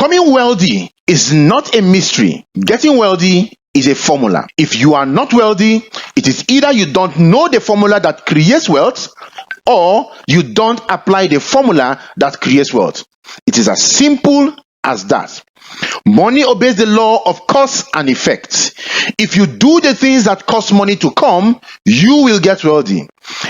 Becoming wealthy is not a mystery. Getting wealthy is a formula. If you are not wealthy, it is either you don't know the formula that creates wealth, or you don't apply the formula that creates wealth. It is as simple as that. Money obeys the law of cause and effect. If you do the things that cause money to come, you will get wealthy.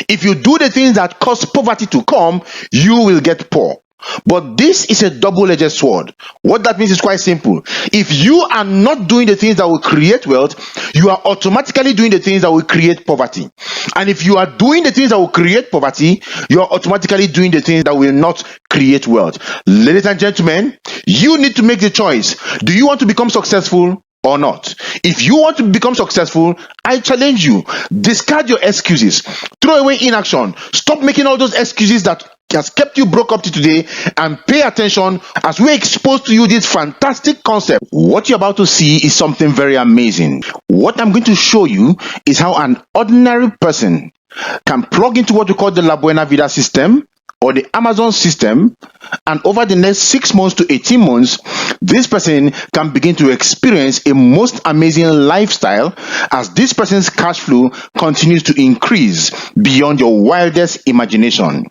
If you do the things that cause poverty to come, you will get poor. But this is a double-edged sword. What that means is quite simple. If you are not doing the things that will create wealth, you are automatically doing the things that will create poverty. And if you are doing the things that will create poverty, you are automatically doing the things that will not create wealth. Ladies and gentlemen, you need to make the choice. Do you want to become successful or not? If you want to become successful, I challenge you. Discard your excuses. Throw away inaction. Stop making all those excuses that has kept you broke up to today, and pay attention as we expose to you this fantastic concept. What you're about to see is something very amazing. What I'm going to show you is how an ordinary person can plug into what we call the Buena Vida system or the Amazon system, and over the next 6 months to 18 months, this person can begin to experience a most amazing lifestyle as this person's cash flow continues to increase beyond your wildest imagination.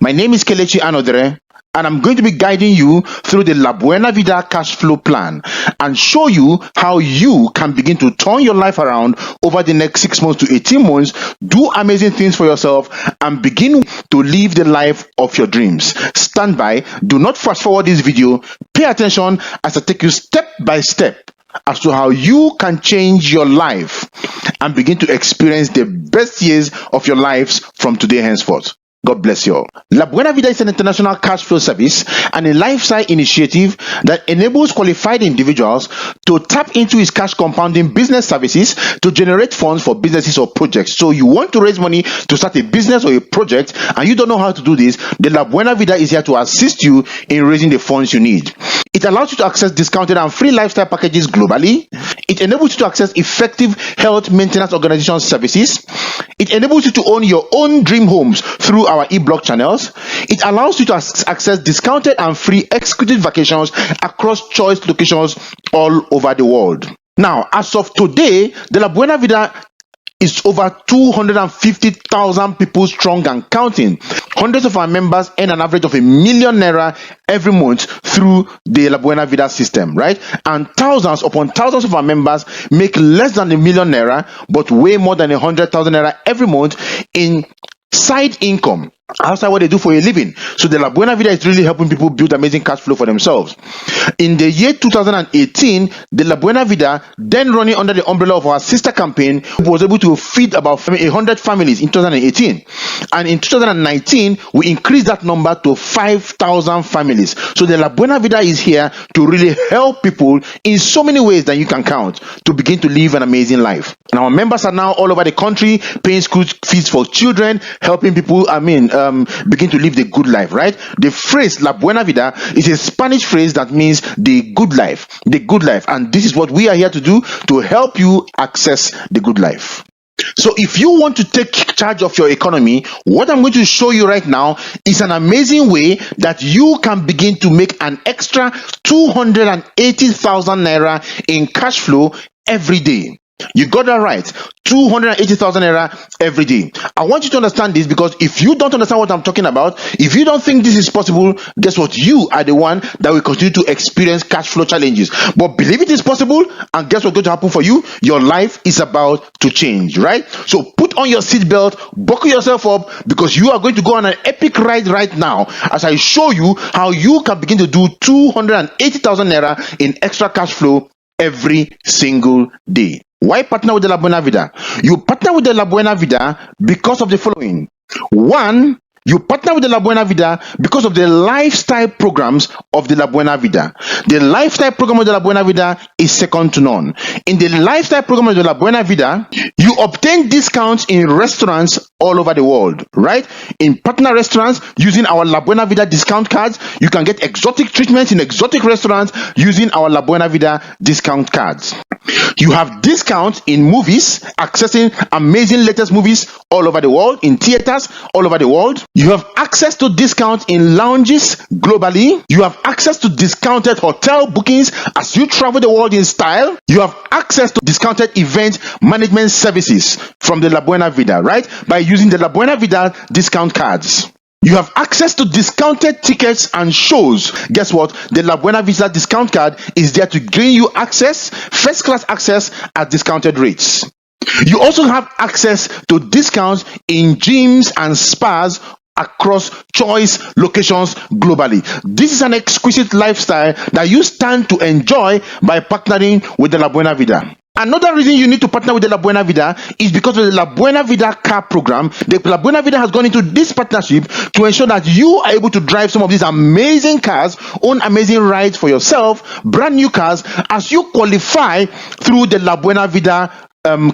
My name is Kelechi Anodere, and I'm going to be guiding you through the Buena Vida cash flow plan and show you how you can begin to turn your life around over the next 6 months to 18 months, do amazing things for yourself, and begin to live the life of your dreams. Stand by, do not fast forward this video, pay attention as I take you step by step as to how you can change your life and begin to experience the best years of your lives from today henceforth. God bless you all. Buena Vida is an international cash flow service and a lifestyle initiative that enables qualified individuals to tap into its cash compounding business services to generate funds for businesses or projects. So you want to raise money to start a business or a project and you don't know how to do this, the Buena Vida is here to assist you in raising the funds you need. It allows you to access discounted and free lifestyle packages globally. It enables you to access effective health maintenance organization services. It enables you to own your own dream homes through our e-blog channels. It allows you to access discounted and free executive vacations across choice locations all over the world. Now, as of today, the Buena Vida is over 250,000 people strong and counting. Hundreds of our members earn an average of ₦1 million every month through the Buena Vida system, right? And thousands upon thousands of our members make less than ₦1 million, but way more than 100,000 naira every month in side income outside what they do for a living. So the Buena Vida is really helping people build amazing cash flow for themselves. In the year 2018, the Buena Vida, then running under the umbrella of our sister campaign, was able to feed about 100 families in 2018. And in 2019, we increased that number to 5,000 families. So the Buena Vida is here to really help people in so many ways that you can count to begin to live an amazing life. And our members are now all over the country paying school fees for children, helping people, begin to live the good life, right? The phrase La Buena Vida is a Spanish phrase that means the good life, and this is what we are here to do, to help you access the good life. So if you want to take charge of your economy, what I'm going to show you right now is an amazing way that you can begin to make an extra 280,000 naira in cash flow every day. You got that right. 280,000 naira every day. I want you to understand this, because if you don't understand what I'm talking about, if you don't think this is possible, guess what? You are the one that will continue to experience cash flow challenges. But believe it is possible, and guess what's going to happen for you? Your life is about to change, right? So put on your seatbelt, buckle yourself up, because you are going to go on an epic ride right now as I show you how you can begin to do 280,000 naira in extra cash flow every single day. Why partner with the Buena Vida? You partner with the Buena Vida because of the following. One, you partner with the Buena Vida because of the lifestyle programs of the Buena Vida. The lifestyle program of the Buena Vida is second to none. In the lifestyle program of the Buena Vida, you obtain discounts in restaurants all over the world, right? In partner restaurants, using our La Buena Vida discount cards, you can get exotic treatments in exotic restaurants using our La Buena Vida discount cards. You have discounts in movies, accessing amazing latest movies all over the world, in theaters all over the world. You have access to discounts in lounges globally. You have access to discounted hotel bookings as you travel the world in style. You have access to discounted event management services from the La Buena Vida, right? By using the La Buena Vida discount cards. You have access to discounted tickets and shows. Guess what? The La Buena Visa discount card is there to gain you access, first class access at discounted rates. You also have access to discounts in gyms and spas across choice locations globally. This is an exquisite lifestyle that you stand to enjoy by partnering with the La Buena Vida. Another reason you need to partner with the La Buena Vida is because of the La Buena Vida car program. The La Buena Vida has gone into this partnership to ensure that you are able to drive some of these amazing cars, own amazing rides for yourself, brand new cars, as you qualify through the La Buena Vida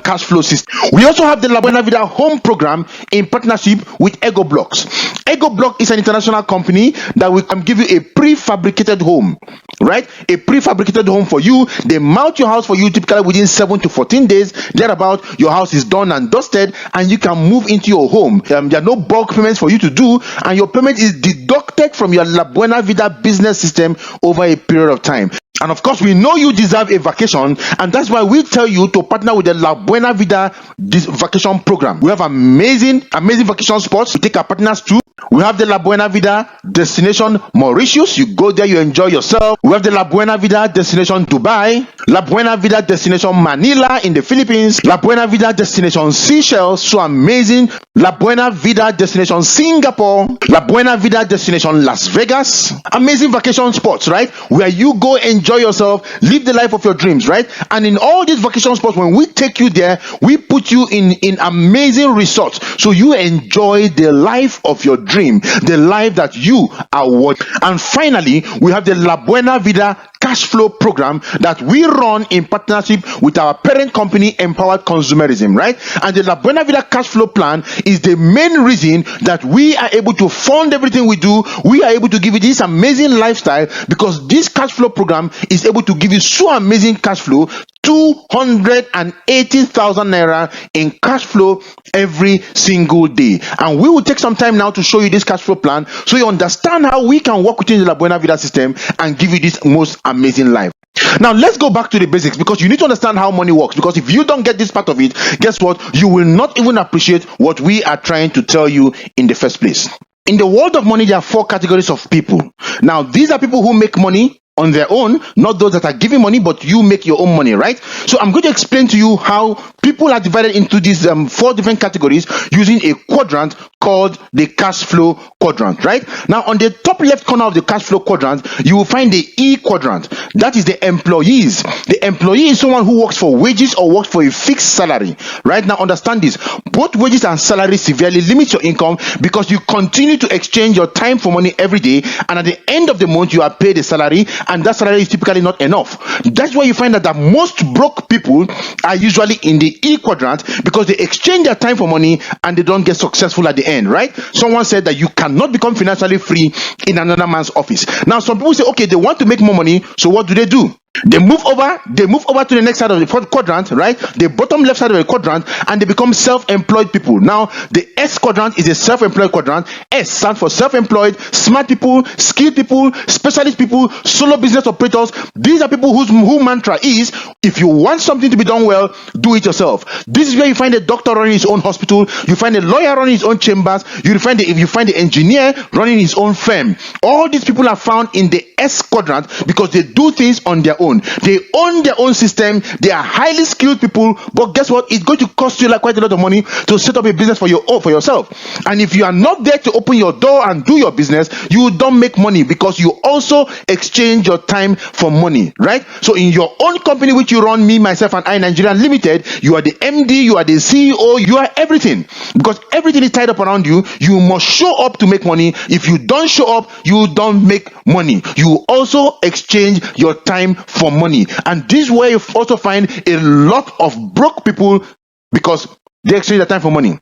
cash flow system. We also have the La Buena Vida home program in partnership with Ego Blocks. Ego Block is an international company that will give you a prefabricated home, right? A prefabricated home for you. They mount your house for you typically within 7 to 14 days. Thereabout, your house is done and dusted and you can move into your home. There are no bulk payments for you to do, and your payment is deducted from your La Buena Vida business system over a period of time. And of course, we know you deserve a vacation, and that's why we tell you to partner with the La Buena Vida vacation program. We have amazing vacation spots to take our partners to. We have the La Buena Vida destination Mauritius. You go there, you enjoy yourself. We have the La Buena Vida destination Dubai, La Buena Vida destination Manila in the Philippines, La Buena Vida destination Seychelles, so amazing. La Buena Vida destination Singapore, La Buena Vida destination Las Vegas. Amazing vacation spots, right? Where you go enjoy yourself, live the life of your dreams, right? And in all these vacation spots, when we take you there, we put you in amazing resorts, so you enjoy the life of your dream, the life that you are worth. And finally, we have the La Buena Vida cash flow program that we run in partnership with our parent company, Empowered Consumerism, right? And the La Buena Vida cash flow plan is the main reason that we are able to fund everything we do. We are able to give you this amazing lifestyle because this cash flow program is able to give you so amazing cash flow, 280,000 naira in cash flow every single day. And we will take some time now to show you this cash flow plan so you understand how we can work within the La Buena Vida system and give you this most amazing life. Now let's go back to the basics, because you need to understand how money works, because if you don't get this part of it, guess what? You will not even appreciate what we are trying to tell you in the first place. In the world of money, there are 4 categories of people. Now these are people who make money on their own, not those that are giving money, but you make your own money, right? So I'm going to explain to you how people are divided into these 4 different categories using a quadrant called the cash flow quadrant, right? Now on the top left corner of the cash flow quadrant, you will find the E quadrant. That is the employees. The employee is someone who works for wages or works for a fixed salary, right? Now understand this, both wages and salary severely limit your income because you continue to exchange your time for money every day, and at the end of the month you are paid a salary, and that salary is typically not enough. That's why you find that most broke people are usually in the E quadrant, because they exchange their time for money and they don't get successful at the end, right? Someone said that you cannot become financially free in another man's office. Now some people say, okay, they want to make more money, so what do? They move over to the next side of the quadrant, right? The bottom left side of the quadrant, and they become self-employed people. Now the S quadrant is a self-employed quadrant. S stands for self-employed, smart people, skilled people, specialist people, solo business operators. These are people whose mantra is, if you want something to be done well, do it yourself. This is where you find a doctor running his own hospital, you find a lawyer running his own chambers, you find the engineer running his own firm. All these people are found in the S quadrant because they do things on their own. They own their own system. They are highly skilled people, but guess what? It's going to cost you quite a lot of money to set up a business for yourself. And if you are not there to open your door and do your business, you don't make money, because you also exchange your time for money, right? So in your own company which you run, me, myself, and I Nigerian Limited, you are the MD, you are the CEO, you are everything, because everything is tied up around you. You must show up to make money. If you don't show up, you don't make money. You also exchange your time for money. And this is where you also find a lot of broke people, because they exchange their time for money.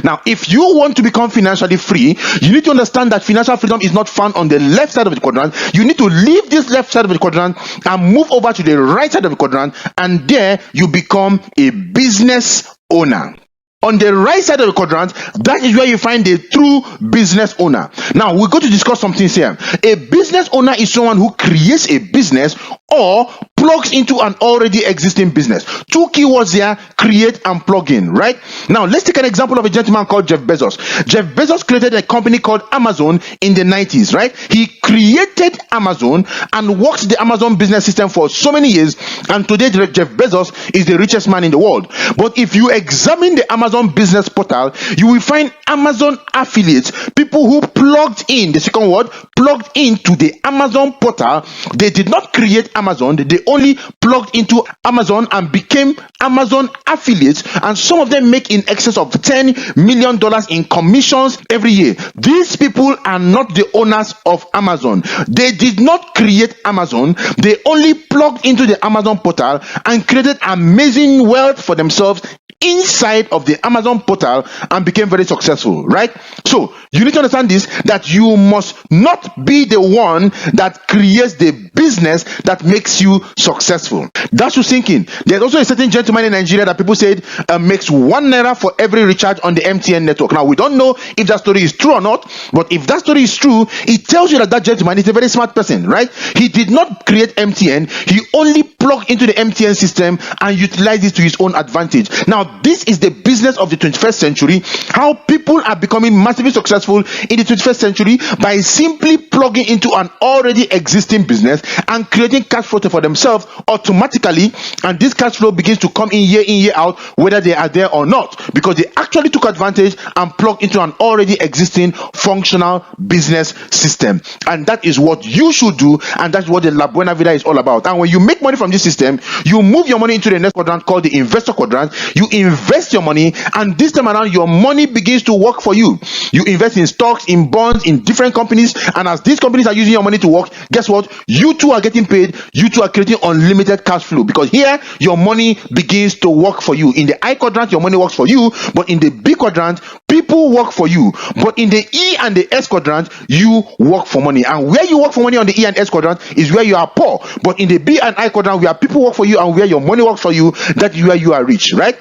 Now, if you want to become financially free, you need to understand that financial freedom is not found on the left side of the quadrant. You need to leave this left side of the quadrant and move over to the right side of the quadrant, and there you become a business owner. On the right side of the quadrant, that is where you find the true business owner. Now, we're going to discuss some things here. A business owner is someone who creates a business or plugs into an already existing business. Two keywords here: create and plug in, right? Now, let's take an example of a gentleman called Jeff Bezos. Jeff Bezos created a company called Amazon in the 90s, right? He created Amazon and worked the Amazon business system for so many years, and today Jeff Bezos is the richest man in the world. But if you examine the Amazon business portal, you will find Amazon affiliates, people who plugged in, the second word, plugged into the Amazon portal. They did not create Amazon, they only plugged into Amazon and became Amazon affiliates, and some of them make in excess of $10 million in commissions every year. These people are not the owners of Amazon. They did not create Amazon, they only plugged into the Amazon portal and created amazing wealth for themselves inside of the Amazon portal and became very successful, right? So you need to understand this, that you must not be the one that creates the business that makes you successful. That should sink in. There's also a certain gentleman in Nigeria that people said makes 1 naira for every recharge on the MTN network. Now, we don't know if that story is true or not, but if that story is true, it tells you that that gentleman is a very smart person, right? He did not create MTN, he only plugged into the MTN system and utilized it to his own advantage. Now, this is the business of the 21st century, how people are becoming massively successful in the 21st century by simply plugging into an already existing business and creating cash flow for themselves automatically, and this cash flow begins to come in, year out, whether they are there or not, because they actually took advantage and plugged into an already existing functional business system. And that is what you should do, and that's what the La Buena Vida is all about. And when you make money from this system, you move your money into the next quadrant called the investor quadrant. You invest your money, and this time around your money begins to work for you. You invest in stocks, in bonds, in different companies, and as these companies are using your money to work, guess what? You too are getting paid. You too are creating unlimited cash flow, because here your money begins to work for you. In the I quadrant, your money works for you, but in the B quadrant, people work for you. But in the E and the S quadrant, you work for money. And where you work for money on the E and S quadrant is where you are poor. But in the B and I quadrant, where people work for you and where your money works for you, that is where you are rich, right?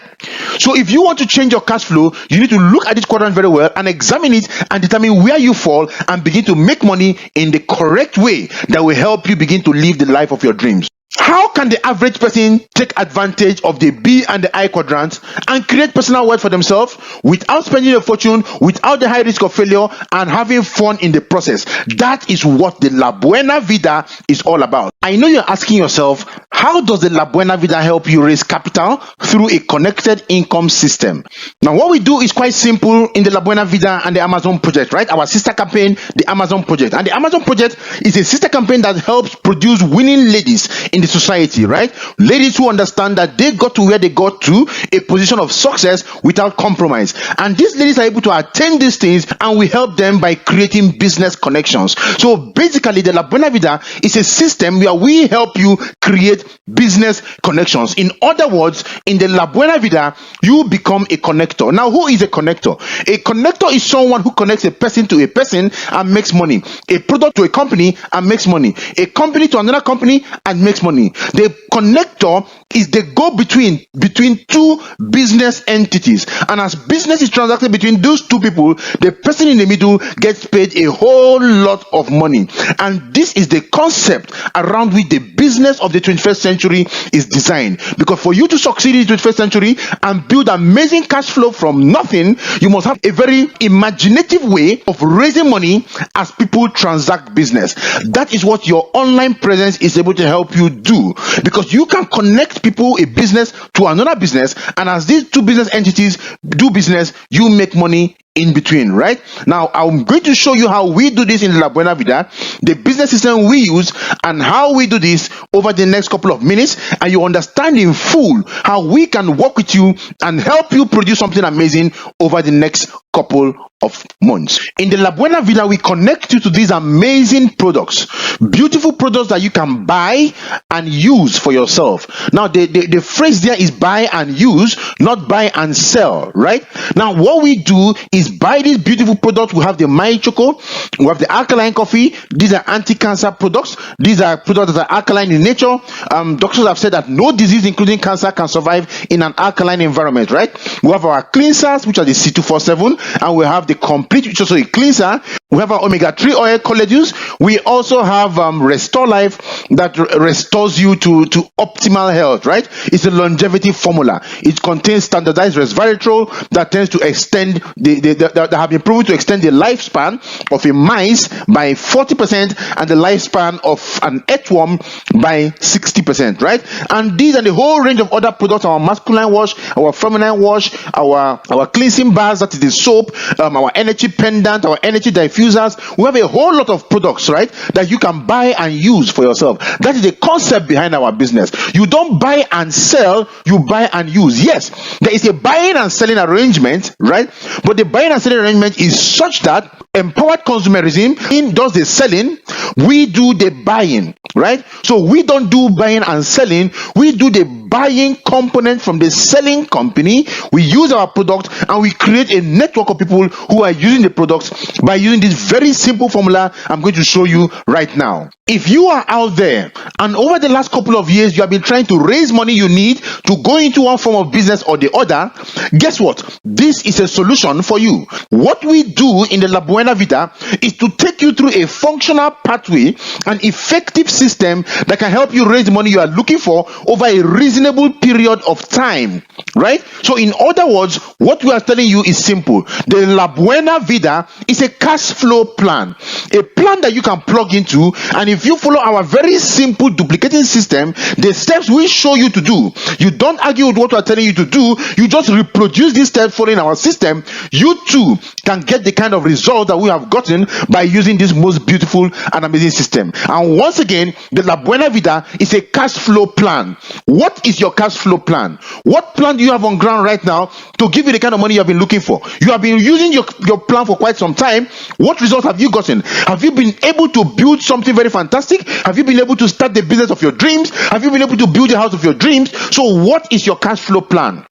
So if you want to change your cash flow, you need to look at this quadrant very well and examine it and determine where you fall and begin to make money in the correct way that will help you begin to live the life of your dreams. How can the average person take advantage of the B and the I quadrant and create personal wealth for themselves without spending a fortune, without the high risk of failure, and having fun in the process? That is what the La Buena Vida is all about. I know you're asking yourself, how does the La Buena Vida help you raise capital through a connected income system? Now, what we do is quite simple in the La Buena Vida and the Amazon project, right? Our sister campaign, the Amazon project. And the Amazon project is a sister campaign that helps produce winning ladies in the society, right? Ladies who understand that they got to where they got to, a position of success without compromise. And these ladies are able to attain these things, and we help them by creating business connections. So basically, the La Buena Vida is a system where we help you create business connections. In other words, in the La Buena Vida, you become a connector. Now, who is a connector? A connector is someone who connects a person to a person and makes money, a product to a company and makes money, a company to another company and makes money. The connector is the go-between between two business entities, and as business is transacted between those two people, the person in the middle gets paid a whole lot of money. And this is the concept around which the business of the 21st century is designed, because for you to succeed in the 21st century and build amazing cash flow from nothing, you must have a very imaginative way of raising money as people transact business. That is what your online presence is able to help you do, because you can connect people, a business to another business, and as these two business entities do business, you make money in between, right? Now, I'm going to show you how we do this in La Buena Vida, the business system we use, and how we do this over the next couple of minutes, and you understand in full how we can work with you and help you produce something amazing over the next couple couple of months. In the La Buena Vida, we connect you to these amazing products, beautiful products that you can buy and use for yourself. Now, the phrase there is buy and use, not buy and sell, right? Now, what we do is buy these beautiful products. We have the My Choco, we have the alkaline coffee. These are anti-cancer products. These are products that are alkaline in nature. Doctors have said that no disease, including cancer, can survive in an alkaline environment, right? We have our cleansers, which are the C247, and we have the complete, which is also a cleanser. We have our omega-3 oil collagens. We also have Restore Life that restores you to optimal health, right? It's a longevity formula. It contains standardized resveratrol that tends to extend that have been proven to extend the lifespan of a mice by 40% and the lifespan of an earthworm by 60%, right? And these and the whole range of other products, our masculine wash, our feminine wash, our cleansing bars, that is the soap, our energy pendant, our energy diffusers. We have a whole lot of products, right, that you can buy and use for yourself. That is the concept behind our business. You don't buy and sell, you buy and use. Yes, there is a buying and selling arrangement, right? But the buying and selling arrangement is such that empowered consumerism does the selling, we do the buying, right? So we don't do buying and selling, we do the buying component from the selling company. We use our product and we create a network of people who are using the products by using this very simple formula I'm going to show you right now. If you are out there and over the last couple of years you have been trying to raise money you need to go into one form of business or the other, guess what? This is a solution for you. What we do in the La Buena Vida is to take you through a functional pathway, an effective system that can help you raise the money you are looking for over a reasonable period of time, right? So in other words, what we are telling you is simple. The La Buena Vida is a cash flow plan, a plan that you can plug into, and if you follow our very simple duplicating system, the steps we show you to do, you don't argue with what we are telling you to do, you just reproduce these steps following our system, you too can get the kind of result that we have gotten by using this most beautiful and amazing system. And once again, the La Buena Vida is a cash flow plan. What is your cash flow plan? What plan do you have on ground right now to give you the kind of money you have been looking for? You have been using your plan for quite some time. What results have you gotten? Have you been able to build something very fantastic? Have you been able to start the business of your dreams? Have you been able to build the house of your dreams? So what is your cash flow plan?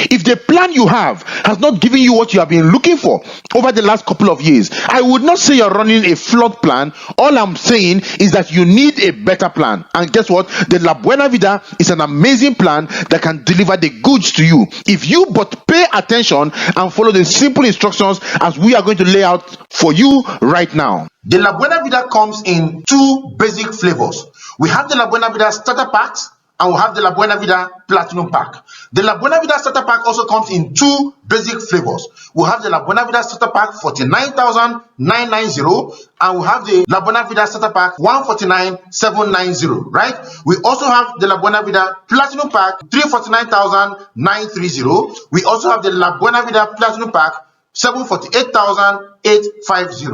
If the plan you have has not given you what you have been looking for over the last couple of years, I would not say you're running a flawed plan. All I'm saying is that you need a better plan. And guess what? The La Buena Vida is an amazing plan that can deliver the goods to you. If you but pay attention and follow the simple instructions as we are going to lay out for you right now. The La Buena Vida comes in two basic flavors. We have the La Buena Vida starter packs, and we'll have the La Buena Vida Platinum Pack. The La Buena Vida Starter Pack also comes in two basic flavors. We'll have the La Buena Vida Starter Pack 49,990, and we'll have the La Buena Vida Starter Pack 149,790, right? We also have the La Buena Vida Platinum Pack 349,930. We also have the La Buena Vida Platinum Pack 748,850.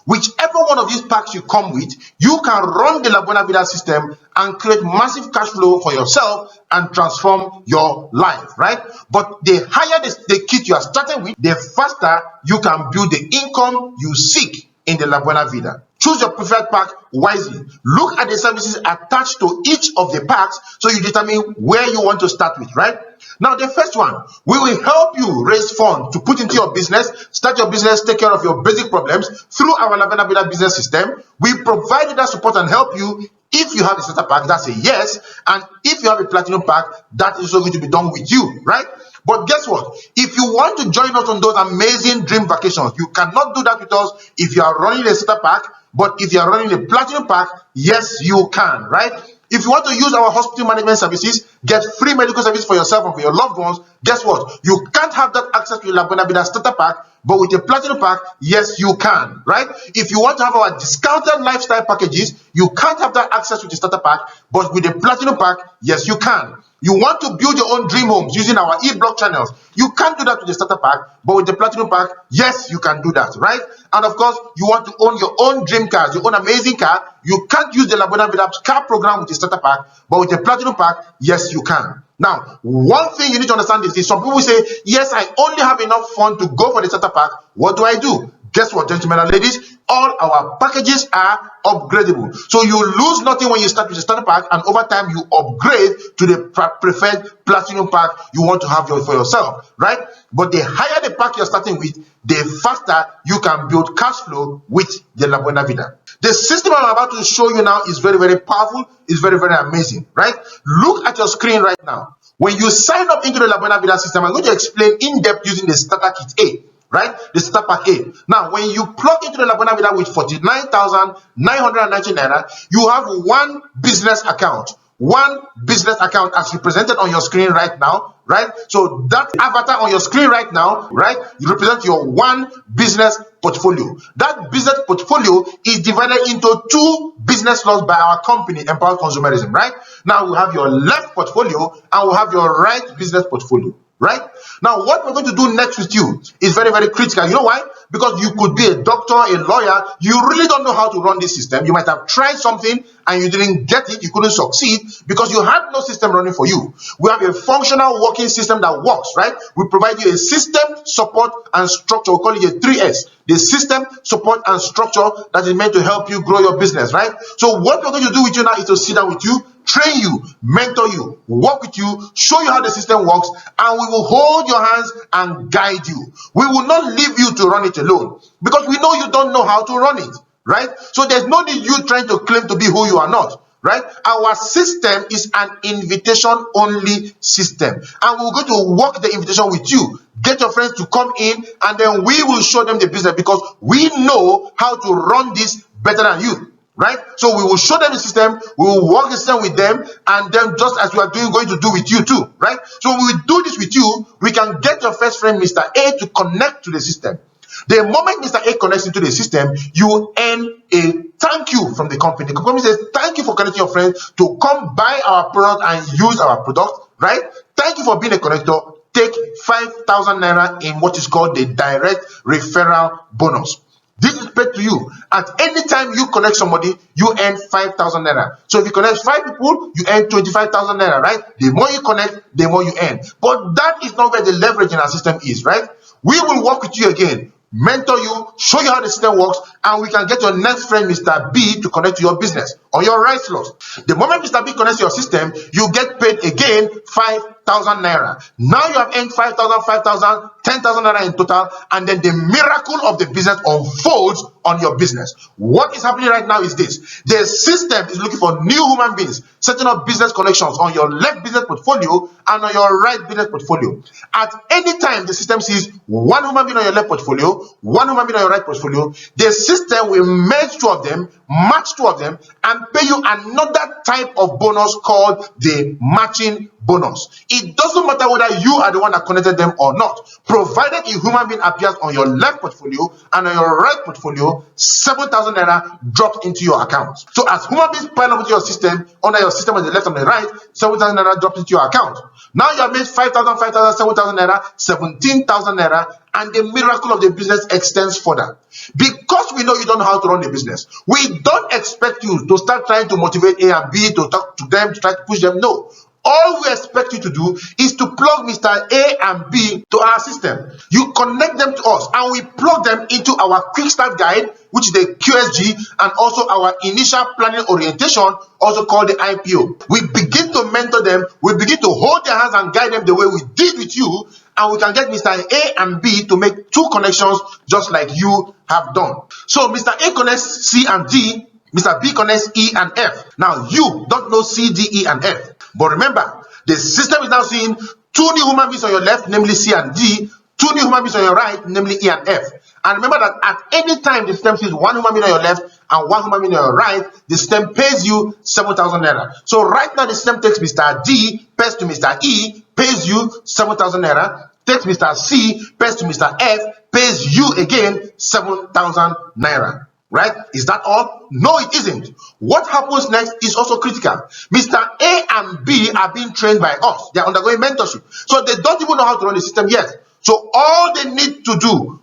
Whichever one of these packs you come with, you can run the La Buena Vida system and create massive cash flow for yourself and transform your life, right? But the higher the kit you are starting with, the faster you can build the income you seek in the La Buena Vida. Choose your preferred pack wisely. Look at the services attached to each of the packs so you determine where you want to start with, right? Now, the first one, we will help you raise funds to put into your business, start your business, take care of your basic problems through our La Buena Vida business system. We provide that support and help you. If you have a starter pack, that's a yes. And if you have a platinum pack, that is also going to be done with you, right? But guess what? If you want to join us on those amazing dream vacations, you cannot do that with us if you are running a starter pack. But if you are running a platinum pack, yes, you can, right? If you want to use our hospital management services, get free medical service for yourself and for your loved ones, guess what? You can't have that access to the La Buena Vida starter pack, but with a platinum pack, yes, you can, right? If you want to have our discounted lifestyle packages, you can't have that access with the starter pack, but with the platinum pack, yes, you can. You want to build your own dream homes using our e-blog channels. You can't do that with the starter pack, but with the platinum pack, yes, you can do that, right? And of course, you want to own your own dream cars, your own amazing car. You can't use the La Buena Vida car program with the starter pack, but with the platinum pack, yes, you can. Now, one thing you need to understand is this. Some people say, yes, I only have enough fund to go for the starter pack. What do I do? Guess what, gentlemen and ladies? All our packages are upgradable. So you lose nothing when you start with the starter pack, and over time you upgrade to the preferred platinum pack you want to have for yourself, right? But the higher the pack you're starting with, the faster you can build cash flow with the Buena Vida. The system I'm about to show you now is very, very powerful. It's very, very amazing, right? Look at your screen right now. When you sign up into the Buena Vida system, I'm going to explain in depth using the starter kit A. Right, the starter pack A. Now, when you plug into the Buena Vida with 49,990 naira, you have one business account. One business account as represented on your screen right now, right? So that avatar on your screen right now, right, you represent your one business portfolio. That business portfolio is divided into two business laws by our company, Empowered Consumerism, right? Now we have your left portfolio and we have your right business portfolio. Right? Now, what we're going to do next with you is very, very critical. You know why? Because you could be a doctor, a lawyer. You really don't know how to run this system. You might have tried something and you didn't get it. You couldn't succeed because you had no system running for you. We have a functional working system that works, right? We provide you a system, support, and structure. We call it a 3S. The system, support, and structure that is meant to help you grow your business, right? So what we're going to do with you now is to sit down with you, train you, mentor you, work with you, show you how the system works, and we will hold your hands and guide you. We will not leave you to run it alone because we know you don't know how to run it, right? So there's no need you trying to claim to be who you are not, right? Our system is an invitation only system, and we're going to work the invitation with you. Get your friends to come in, and then we will show them the business because we know how to run this better than you. Right? So we will show them the system, we will work the system with them, and then just as we are going to do with you too, right? So when we do this with you, we can get your first friend, Mr. A, to connect to the system. The moment Mr. A connects into the system, you earn a thank you from the company. The company says, thank you for connecting your friends to come buy our product and use our product, right? Thank you for being a connector. Take 5,000 naira in what is called the direct referral bonus. This is paid to you. At any time you connect somebody, you earn 5,000 naira. So if you connect 5 people, you earn 25,000 naira, right? The more you connect, the more you earn. But that is not where the leverage in our system is, right? We will work with you again, mentor you, show you how the system works, and we can get your next friend, Mr. B, to connect to your business on your right slots. The moment Mr. B connects to your system, you get paid again 5,000 naira. Now you have earned 5,000, 10,000 naira in total, and then the miracle of the business unfolds on your business. What is happening right now is this. The system is looking for new human beings, setting up business connections on your left business portfolio and on your right business portfolio. At any time, the system sees one human being on your left portfolio, one human being on your right portfolio, the system will merge two of them, match two of them, and pay you another type of bonus called the matching bonus. It doesn't matter whether you are the one that connected them or not. Provided a human being appears on your left portfolio and on your right portfolio, 7,000 naira drops into your account. So as human beings pile up into your system, under your system on the left and the right, 7,000 naira drops into your account. Now you have made 5,000, 7,000 naira, 17,000 naira, and the miracle of the business extends further. Because we know you don't know how to run a business, we don't expect you to start trying to motivate A and B, to talk to them, to try to push them. No. All we expect you to do is to plug Mr. A and B to our system. You connect them to us, and we plug them into our quick start guide, which is the QSG, and also our initial planning orientation, also called the IPO. We begin to mentor them, we begin to hold their hands and guide them the way we did with you, and we can get Mr. A and B to make two connections just like you have done. So Mr. A connects C and D, Mr. B connects E and F. Now you don't know C, D, E, and F. But remember, the system is now seeing two new human beings on your left, namely C and D, two new human beings on your right, namely E and F. And remember that at any time the system sees one human being on your left and one human being on your right, the system pays you 7,000 naira. So right now the system takes Mr. D, pays to Mr. E, pays you 7,000 naira, takes Mr. C, pays to Mr. F, pays you again 7,000 naira. Right? Is that all? No, it isn't. What happens next is also critical. Mr. A and B are being trained by us. They are undergoing mentorship. So they don't even know how to run the system yet. So all they need to do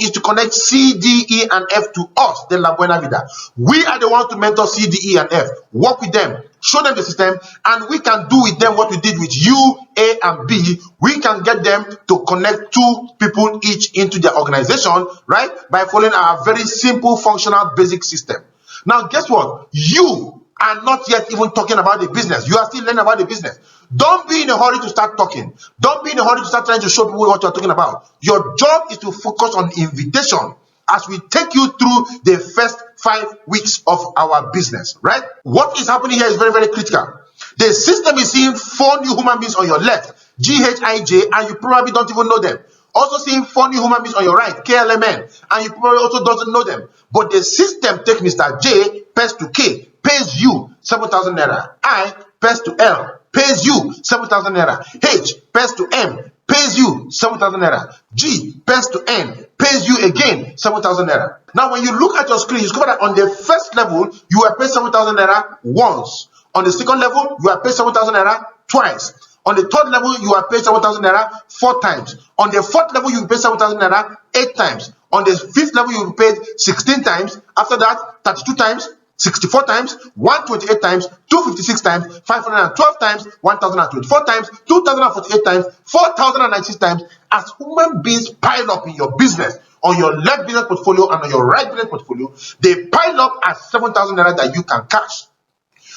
is to connect C, D, E, and F to us, the Buena Vida. We are the ones to mentor C, D, E, and F. Work with them. show them the system, and we can do with them what we did with you, A and B. We can get them to connect 2 people each into their organization, right? By following our very simple, functional, basic system. Now, guess what? You are not yet even talking about the business. You are still learning about the business. Don't be in a hurry to start talking. Don't be in a hurry to start trying to show people what you're talking about. Your job is to focus on invitation as we take you through the first 5 weeks of our business, right? What is happening here is very, very critical. The system is seeing 4 new human beings on your left, GHIJ, and you probably don't even know them. Also seeing 4 new human beings on your right, KLMN, and you probably also doesn't know them. But the system takes Mr. J, pays to K, pays you 7,000 naira. I, pays to L, pays you 7,000 naira. H, pays to M, pays you 7,000 naira. G, pays to N, pays you again 7,000 naira. Now, when you look at your screen, you discover that on the first level, you are paid 7,000 naira once. On the second level, you are paid 7,000 naira twice. On the third level, you are paid 7,000 naira 4 times. On the fourth level, you will pay 7,000 naira 8 times. On the fifth level, you will be paid 16 times. After that, 32 times, 64 times, 128 times, 256 times, 512 times, 1,024 times, 2,048 times, 4,096 times, as human beings pile up in your business, on your left business portfolio and on your right business portfolio. They pile up as 7,000 naira that you can cash.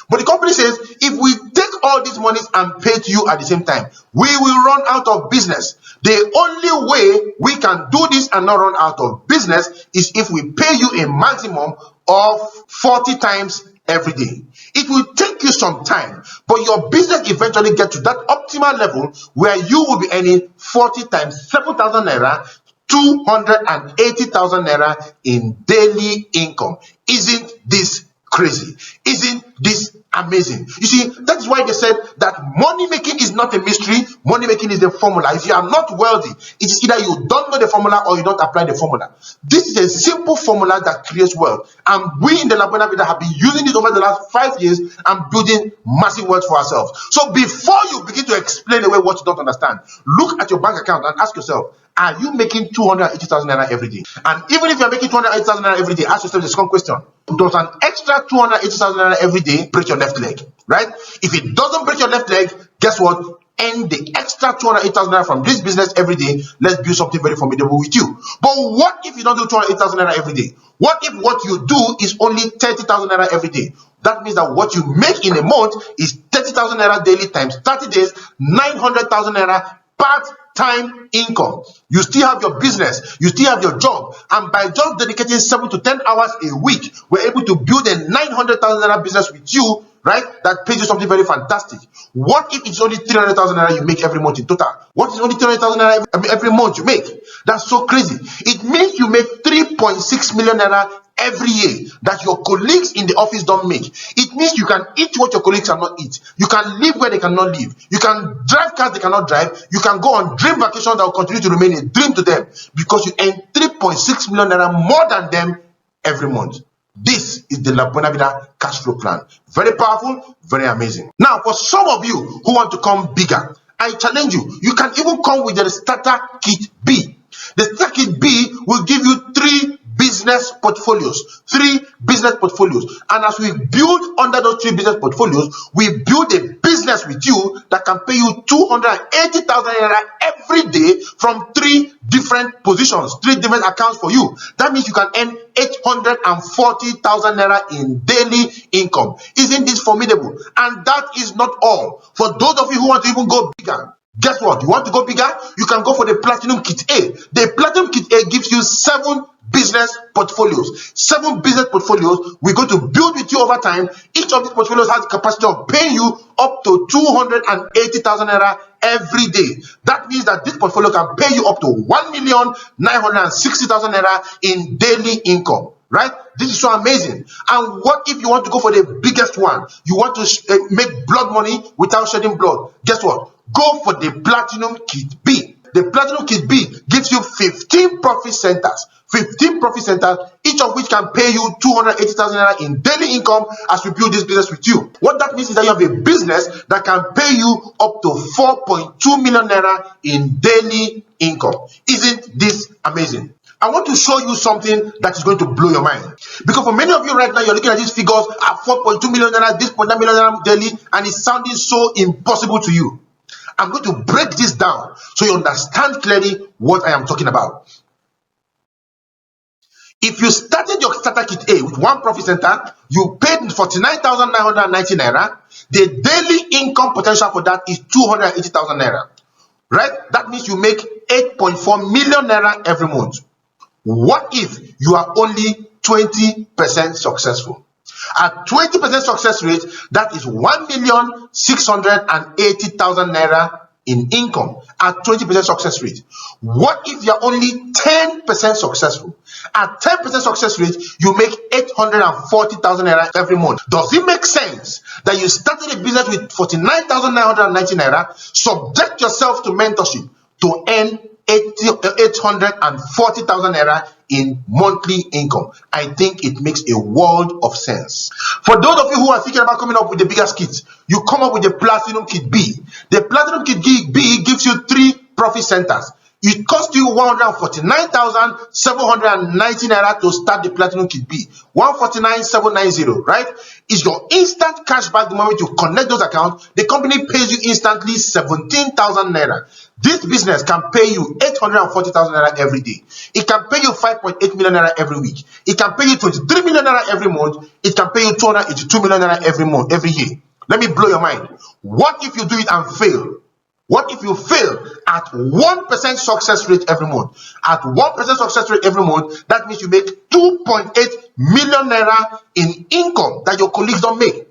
But the company says, if we take all these monies and pay to you at the same time, we will run out of business. The only way we can do this and not run out of business is if we pay you a maximum of 40 times every day. It will take you some time, but your business eventually gets to that optimal level where you will be earning 40 times 7,000 naira, 280,000 naira in daily income. Isn't this crazy? Isn't this amazing? You see, that is why they said that money making is not a mystery. Money making is the formula. If you are not wealthy, it is either you don't know the formula or you don't apply the formula. This is a simple formula that creates wealth, and we in the Buena Vida have been using it over the last 5 years and building massive wealth for ourselves. So before you begin to explain away what you don't understand, look at your bank account and ask yourself, are you making 280,000 naira every day? And even if you're making 280,000 naira every day, ask yourself the second question. Does an extra 280,000 naira every day break your left leg? Right? If it doesn't break your left leg, guess what? Earn the extra 280,000 naira from this business every day. Let's build something very formidable with you. But what if you don't do 280,000 naira every day? What if what you do is only 30,000 naira every day? That means that what you make in a month is 30,000 naira daily times 30 days, 900,000 naira part-time income. You still have your business, you still have your job, and by just dedicating 7 to 10 hours a week, we're able to build a 900,000 naira business with you, right? That pays you something very fantastic. What if it's only 300,000 naira you make every month in total? What is only 300,000 naira every month you make? That's so crazy. It means you make 3.6 million naira every year that your colleagues in the office don't make. It means you can eat what your colleagues cannot eat. You can live where they cannot live. You can drive cars they cannot drive. You can go on dream vacations that will continue to remain a dream to them because you earn 3.6 million naira more than them every month. This is the Buena Vida cash flow plan. Very powerful, very amazing. Now, for some of you who want to come bigger, I challenge you. You can even come with the starter kit B. The starter kit B will give you 3 business portfolios. 3 business portfolios. And as we build under those 3 business portfolios, we build a business with you that can pay you 280,000 naira every day from 3 different positions, 3 different accounts for you. That means you can earn 840,000 naira in daily income. Isn't this formidable? And that is not all. For those of you who want to even go bigger, guess what? You want to go bigger? You can go for the Platinum Kit A. The Platinum Kit A gives you 7 business portfolios. 7 business portfolios we're going to build with you over time. Each of these portfolios has the capacity of paying you up to 280,000 naira every day. That means that this portfolio can pay you up to 1,960,000 naira in daily income. Right? This is so amazing. And what if you want to go for the biggest one? You want to make blood money without shedding blood. Guess what? Go for the Platinum Kit B. The Platinum Kit B gives you 15 profit centers. 15 profit centers, each of which can pay you 280,000 naira in daily income as we build this business with you. What that means is that you have a business that can pay you up to 4.2 million naira in daily income. Isn't this amazing? I want to show you something that is going to blow your mind. Because for many of you right now, you're looking at these figures at 4.2 million naira, this 0.9 million naira daily, and it's sounding so impossible to you. I'm going to break this down so you understand clearly what I am talking about. If you started your starter kit A with one profit center, you paid 49,990 naira. The daily income potential for that is 280,000 naira. Right? That means you make 8.4 million naira every month. What if you are only 20% successful? At 20% success rate, that is 1,680,000 naira in income at 20% success rate. What if you're only 10% successful? At 10% success rate, you make 840,000 naira every month. Does it make sense that you started a business with 49,990 naira, subject yourself to mentorship to earn 840,000 naira in monthly income? I think it makes a world of sense. For those of you who are thinking about coming up with the biggest kit, you come up with the Platinum Kit B. The Platinum Kit B gives you 3 profit centers. It costs you 149,790 naira to start the Platinum Kit B. 149,790, right? It's your instant cash back the moment you connect those accounts. The company pays you instantly 17,000 naira. This business can pay you 840,000 naira every day. It can pay you 5.8 million naira every week. It can pay you 23 million naira every month. It can pay you 282 million naira every month, every year. Let me blow your mind. What if you do it and fail? What if you fail at 1% success rate every month? At 1% success rate every month, that means you make 2.8 million naira in income that your colleagues don't make.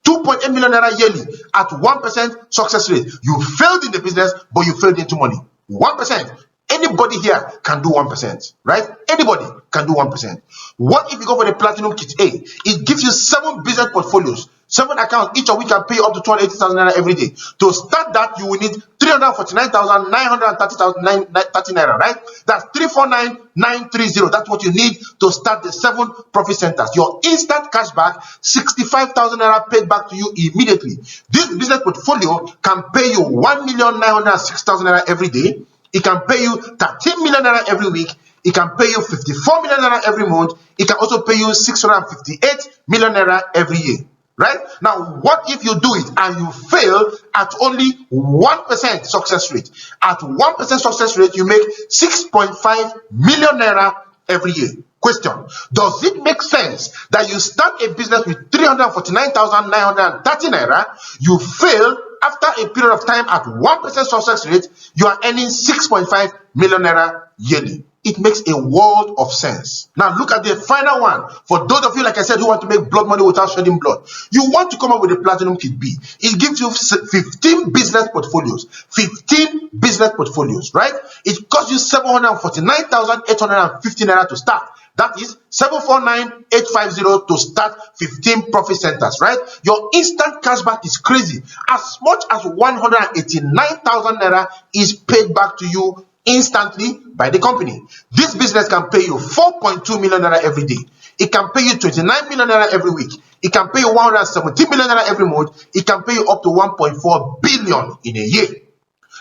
2.8 million naira yearly at 1% success rate. You failed in the business, but you failed into money. 1%. Anybody here can do 1%, right? Anybody can do 1%. What if you go for the Platinum Kit A? It gives you 7 business portfolios, 7 accounts, each of which can pay up to 280,000 naira every day. To start that, you will need 349,930 naira, right? That's 349,930. That's what you need to start the 7 profit centers. Your instant cash back, 65,000 naira paid back to you immediately. This business portfolio can pay you 1,906,000 naira every day. It can pay you 13 million naira every week. It can pay you 54 million naira every month. It can also pay you 658 million naira every year. Right? Now, what if you do it and you fail at only 1% success rate? At 1% success rate, you make 6.5 million naira every year. Question: does it make sense that you start a business with 349,930 naira, you fail, after a period of time at 1% success rate, you are earning 6.5 million naira yearly? It makes a world of sense. Now look at the final one. For those of you, like I said, who want to make blood money without shedding blood, you want to come up with a Platinum Kit B. It gives you 15 business portfolios. 15 business portfolios, right? It costs you 749,850 naira to start. That is 749,850 to start 15 profit centers, right? Your instant cashback is crazy. As much as 189,000 naira is paid back to you instantly by the company. This business can pay you 4.2 million naira every day. It can pay you 29 million naira every week. It can pay you 117 million naira every month. It can pay you up to 1.4 billion in a year.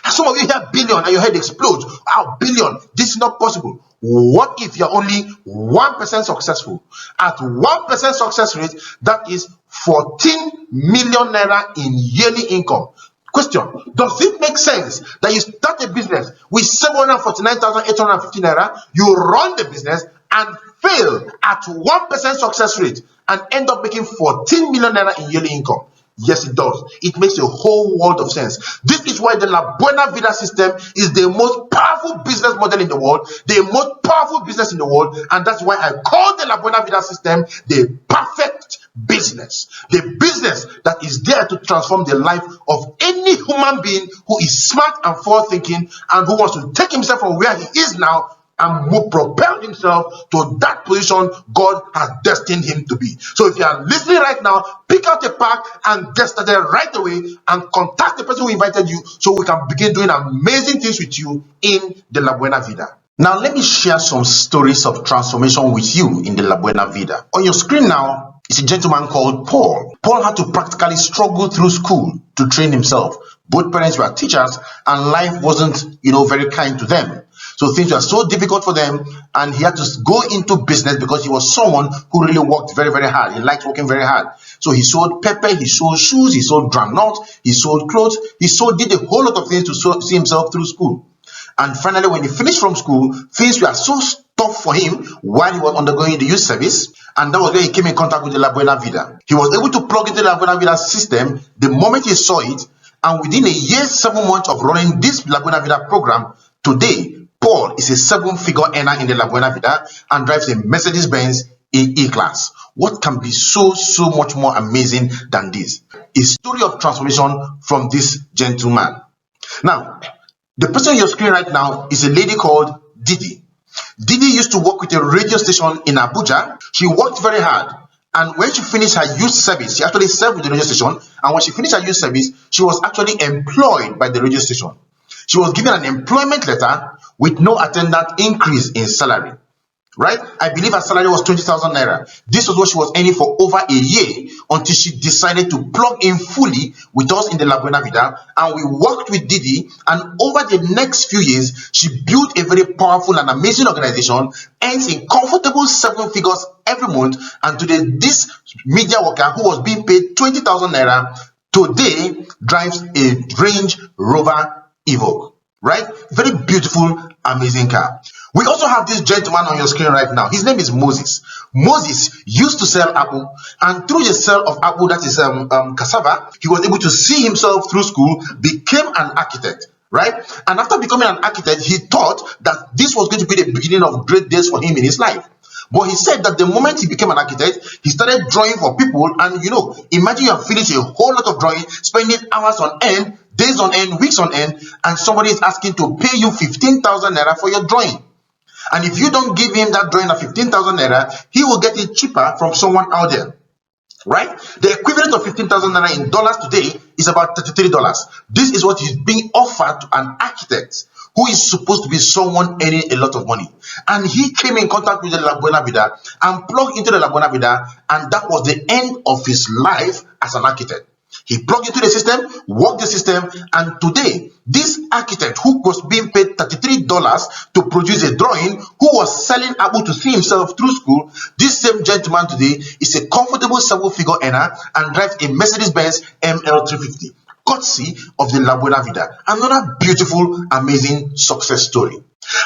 Some of you hear billion and your head explodes. Wow, billion. This is not possible. What if you're only 1% successful? At 1% success rate, that is 14 million naira in yearly income. Question: does it make sense that you start a business with 749,850 naira, you run the business and fail at 1% success rate and end up making 14 million naira in yearly income? Yes, it does. It makes a whole world of sense. This is why the Buena Vida system is the most powerful business model in the world, the most powerful business in the world, and that's why I call the Buena Vida system the perfect business. The business that is there to transform the life of any human being who is smart and forward-thinking and who wants to take himself from where he is now and will propel himself to that position God has destined him to be. So if you are listening right now, pick out a pack and get started right away and contact the person who invited you so we can begin doing amazing things with you in the La Buena Vida. Now let me share some stories of transformation with you in the La Buena Vida. On your screen now is a gentleman called Paul. Paul had to practically struggle through school to train himself. Both parents were teachers and life wasn't, very kind to them. So things were so difficult for them, and he had to go into business because he was someone who really worked very, very hard. He liked working very hard. So he sold pepper, he sold shoes, he sold groundnut, he sold clothes, did a whole lot of things to see himself through school. And finally, when he finished from school, things were so tough for him while he was undergoing the youth service. And that was when he came in contact with the Buena Vida. He was able to plug into the Buena Vida system the moment he saw it. And within a year, 7 months of running this Buena Vida program, today, Paul is a 7-figure earner in the Buena Vida and drives a Mercedes-Benz E-Class. What can be so much more amazing than this? A story of transformation from this gentleman. Now, the person on your screen right now is a lady called Didi. Didi used to work with a radio station in Abuja. She worked very hard. And when she finished her youth service, she actually served with the radio station. And when she finished her youth service, she was actually employed by the radio station. She was given an employment letter with no attendant increase in salary. Right? I believe her salary was 20,000 naira. This was what she was earning for over a year until she decided to plug in fully with us in the Buena Vida, and we worked with Didi, and over the next few years, she built a very powerful and amazing organization, earns in comfortable 7 figures every month, and today this media worker who was being paid 20,000 naira today drives a Range Rover Evoque. Right? Very beautiful, amazing car. We also have this gentleman on your screen right now. His name is Moses. Moses used to sell apple, and through the sale of apple, that is cassava, he was able to see himself through school, became an architect, right? And after becoming an architect, he thought that this was going to be the beginning of great days for him in his life. But he said that the moment he became an architect, he started drawing for people, and imagine you have finished a whole lot of drawing, spending hours on end, days on end, weeks on end, and somebody is asking to pay you 15,000 naira for your drawing. And if you don't give him that drawing at 15,000 naira, he will get it cheaper from someone out there. Right? The equivalent of 15,000 naira in dollars today is about $33. This is what is being offered to an architect who is supposed to be someone earning a lot of money. And he came in contact with the Buena Vida and plugged into the Buena Vida, and that was the end of his life as an architect. He plugged into the system, worked the system, and today, this architect who was being paid $33 to produce a drawing, who was selling apple to see himself through school, this same gentleman today is a comfortable 7-figure earner and drives a Mercedes-Benz ML350, courtesy of the Buena Vida. Another beautiful, amazing success story.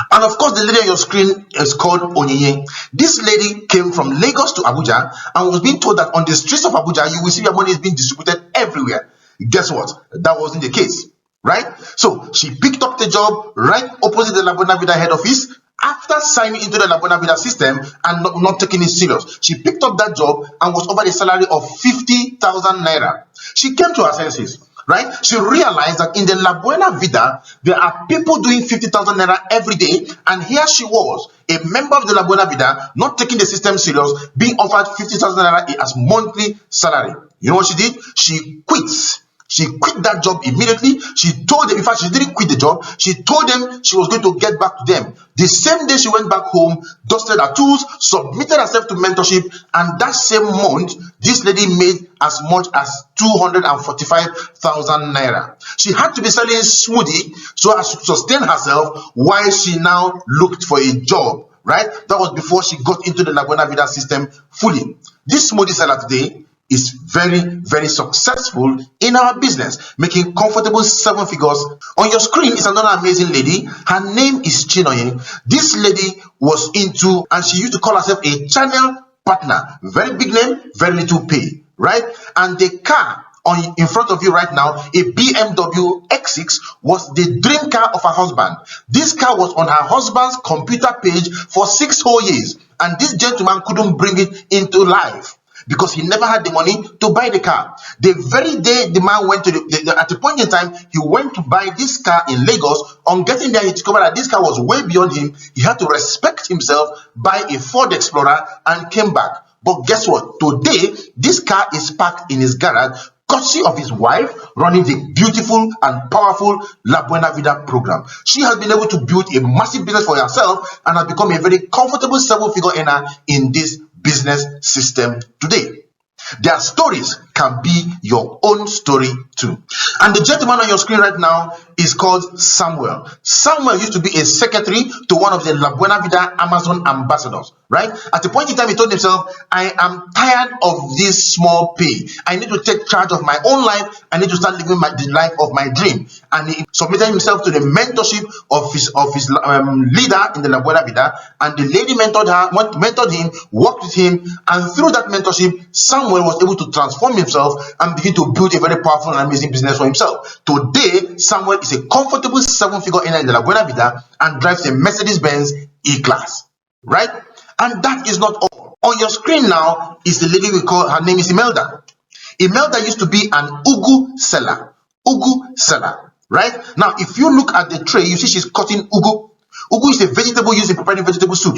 And of course, the lady on your screen is called Onyinye. This lady came from Lagos to Abuja and was being told that on the streets of Abuja, you will see your money is being distributed everywhere. Guess what? That wasn't the case, right? So she picked up the job right opposite the Buena Vida head office. After signing into the Buena Vida system and not taking it serious, she picked up that job and was offered a salary of 50,000 naira. She came to her senses. Right? She realized that in the Buena Vida, there are people doing 50,000 naira every day, and here she was, a member of the Buena Vida, not taking the system serious, being offered 50,000 naira as monthly salary. You know what she did? She quits. She quit that job immediately. She told them, in fact, she didn't quit the job. She told them she was going to get back to them. The same day she went back home, dusted her tools, submitted herself to mentorship, and that same month, this lady made as much as 245,000 naira. She had to be selling smoothie so as to sustain herself while she now looked for a job, right? That was before she got into the Buena Vida system fully. This smoothie seller today is very, very successful in our business, making comfortable 7 figures. On your screen is another amazing lady. Her name is Chinoye. This lady was into, and she used to call herself a channel partner. Very big name, very little pay, right? And the car in front of you right now, a BMW X6, was the dream car of her husband. This car was on her husband's computer page for 6 whole years, and this gentleman couldn't bring it into life because he never had the money to buy the car. The very day the man went to at the point in time, he went to buy this car in Lagos. On getting there, he discovered that this car was way beyond him. He had to respect himself, buy a Ford Explorer, and came back. But guess what? Today, this car is parked in his garage, courtesy of his wife, running the beautiful and powerful Buena Vida program. She has been able to build a massive business for herself and has become a very comfortable 7-figure earner in this business system today. There are stories can be your own story too. And the gentleman on your screen right now is called Samuel. Samuel used to be a secretary to one of the La Buena Vida Amazon ambassadors, right? At a point in time, he told himself, I am tired of this small pay. I need to take charge of my own life. I need to start living the life of my dream. And he submitted himself to the mentorship of his leader in the La Buena Vida. And the lady mentored him, worked with him. And through that mentorship, Samuel was able to transform himself and begin to build a very powerful and amazing business for himself. Today, Samuel is a comfortable 7-figure earner in the La Buena Vida and drives a Mercedes-Benz E-Class, right? And that is not all. On your screen now is the lady we call, her name is Imelda. Imelda used to be an ugu seller. Ugu seller, right? Now, if you look at the tray, you see she's cutting ugu. Ugu is a vegetable used in preparing vegetable soup,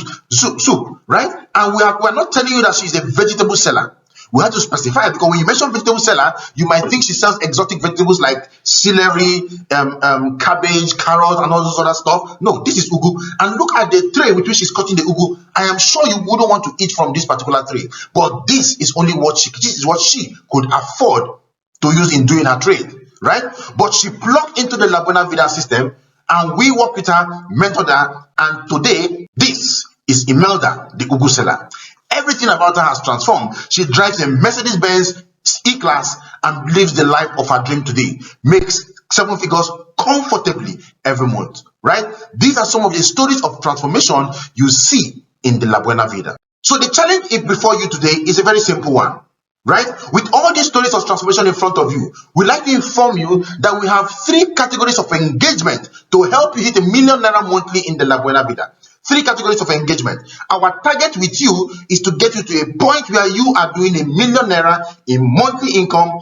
right? And we are not telling you that she's a vegetable seller. We have to specify, because when you mention vegetable seller, you might think she sells exotic vegetables like celery, cabbage, carrots, and all those other stuff. No, this is ugu. And look at the tray with which she's cutting the ugu. I am sure you wouldn't want to eat from this particular tray, but this is what she could afford to use in doing her trade, right? But she plugged into the La Buena Vida system, and we worked with her, mentored her, and today this is Imelda, the ugu seller. Everything about her has transformed. She drives a Mercedes-Benz E-Class and lives the life of her dream today. Makes 7 figures comfortably every month, right? These are some of the stories of transformation you see in the La Buena Vida. So the challenge before you today is a very simple one, right? With all these stories of transformation in front of you, we'd like to inform you that we have 3 categories of engagement to help you hit ~1 million naira monthly in the La Buena Vida. 3 categories of engagement. Our target with you is to get you to a point where you are doing ~1 million naira in monthly income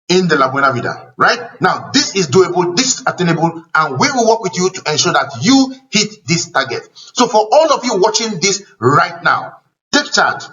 in the La Buena Vida, right? Now, this is doable, this is attainable, and we will work with you to ensure that you hit this target. So for all of you watching this right now, take charge,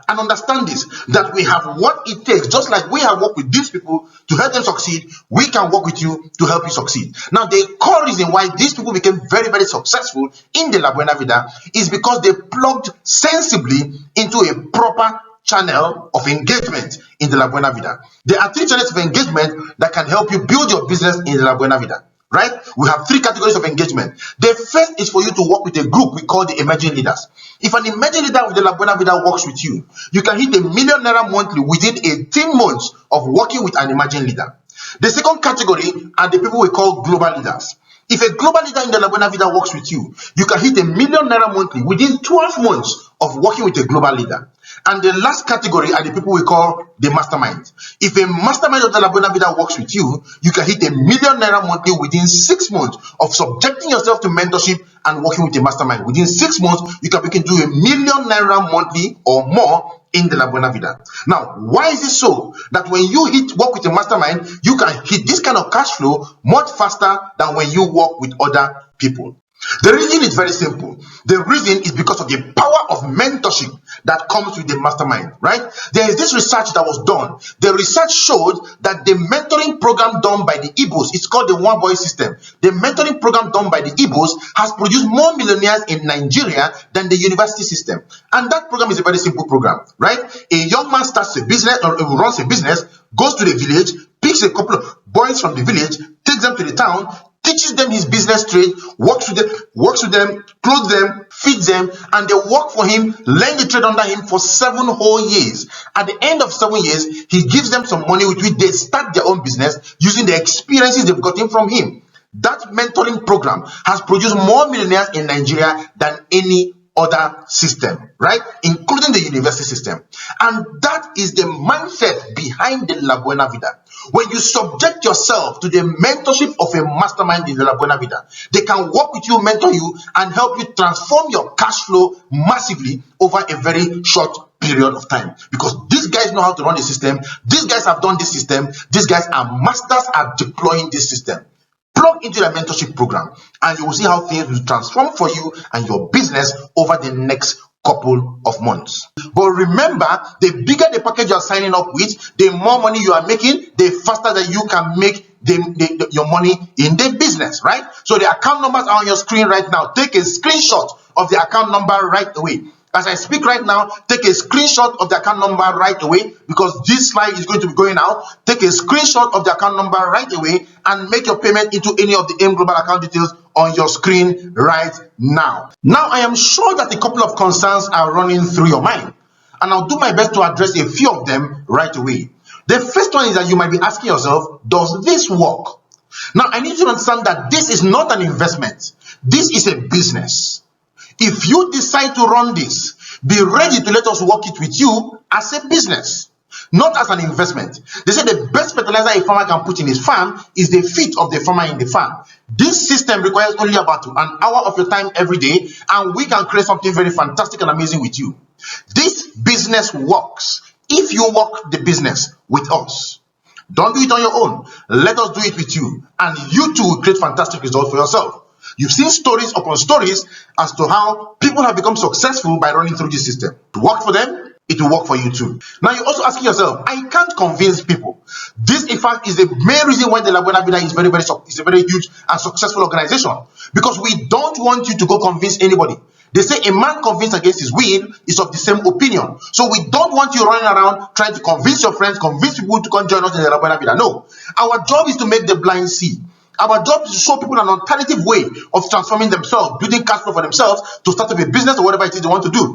and understand this, that we have what it takes. Just like we have worked with these people to help them succeed, we can work with you to help you succeed. Now, the core reason why these people became very, very successful in the La Buena Vida is because they plugged sensibly into a proper channel of engagement in the La Buena Vida. There are 3 channels of engagement that can help you build your business in the La Buena Vida, right? We have 3 categories of engagement. The first is for you to work with a group we call the emerging leaders. If an emerging leader of the La Buena Vida works with you, you can hit ~1 million naira monthly within 18 months of working with an emerging leader. The second category are the people we call global leaders. If a global leader in the La Buena Vida works with you, you can hit ~1 million naira monthly within 12 months of working with a global leader. And the last category are the people we call the mastermind. If a mastermind of the La Buena Vida works with you, you can hit ~1 million naira monthly within 6 months of subjecting yourself to mentorship and working with a mastermind. Within 6 months, you can begin to do ~1 million naira monthly or more in the La Buena Vida. Now, why is it so that when you work with a mastermind, you can hit this kind of cash flow much faster than when you work with other people? The reason is very simple. The reason is because of the power of mentorship that comes with the mastermind, right? There is this research that was done. The research showed that the mentoring program done by the Igbos, it's called the One Boy System. The mentoring program done by the Igbos has produced more millionaires in Nigeria than the university system. And that program is a very simple program, right? A young man starts a business or runs a business, goes to the village, picks a couple of boys from the village, takes them to the town, teaches them his business trade, works with them, clothes them, feeds them, and they work for him, learn the trade under him for 7 whole years. At the end of 7 years, he gives them some money with which they start their own business using the experiences they've gotten from him. That mentoring program has produced more millionaires in Nigeria than any other system, right? Including the university system. And that is the mindset behind the La Buena Vida. When you subject yourself to the mentorship of a mastermind in the La Buena Vida, they can work with you, mentor you, and help you transform your cash flow massively over a very short period of time. Because these guys know how to run the system. These guys have done this system. These guys are masters at deploying this system. Plug into the mentorship program and you will see how things will transform for you and your business over the next couple of months. But remember, the bigger the package you are signing up with, the more money you are making, the faster that you can make your money in the business, right? So the account numbers are on your screen right now. Take a screenshot of the account number right away. As I speak right now, take a screenshot of the account number right away, because this slide is going to be going out. Take a screenshot of the account number right away and make your payment into any of the AIM Global account details on your screen right now. Now, I am sure that a couple of concerns are running through your mind, and I'll do my best to address a few of them right away. The first one is that you might be asking yourself, does this work? Now, I need you to understand that this is not an investment. This is a business. If you decide to run this, be ready to let us work it with you as a business, not as an investment. They say the best fertilizer a farmer can put in his farm is the feet of the farmer in the farm. This system requires only about an hour of your time every day, and we can create something very fantastic and amazing with you. This business works if you work the business with us. Don't do it on your own. Let us do it with you, and you too will create fantastic results for yourself. You've seen stories upon stories as to how people have become successful by running through this system. It worked for them, it will work for you too. Now you're also asking yourself, I can't convince people. This, in fact, is the main reason why the Buena Vida is a very huge and successful organization. Because we don't want you to go convince anybody. They say a man convinced against his will is of the same opinion. So we don't want you running around trying to convince your friends, convince people to come join us in the Buena Vida. No. Our job is to make the blind see. Our job is to show people an alternative way of transforming themselves, building cash flow for themselves to start up a business or whatever it is they want to do.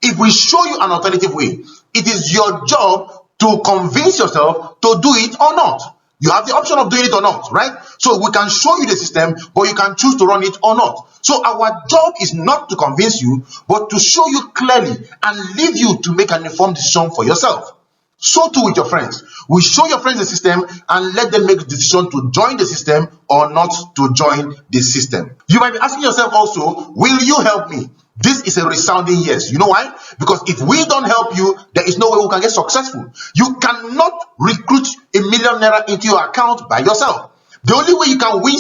If we show you an alternative way, it is your job to convince yourself to do it or not. You have the option of doing it or not, right? So we can show you the system, but you can choose to run it or not. So our job is not to convince you, but to show you clearly and leave you to make an informed decision for yourself. So too with your friends. We show your friends the system and let them make the decision to join the system or not to join the system. You might be asking yourself also, will you help me? This is a resounding yes. You know why? Because if we don't help you, there is no way we can get successful. You cannot recruit $1 million into your account by yourself. The only way you can win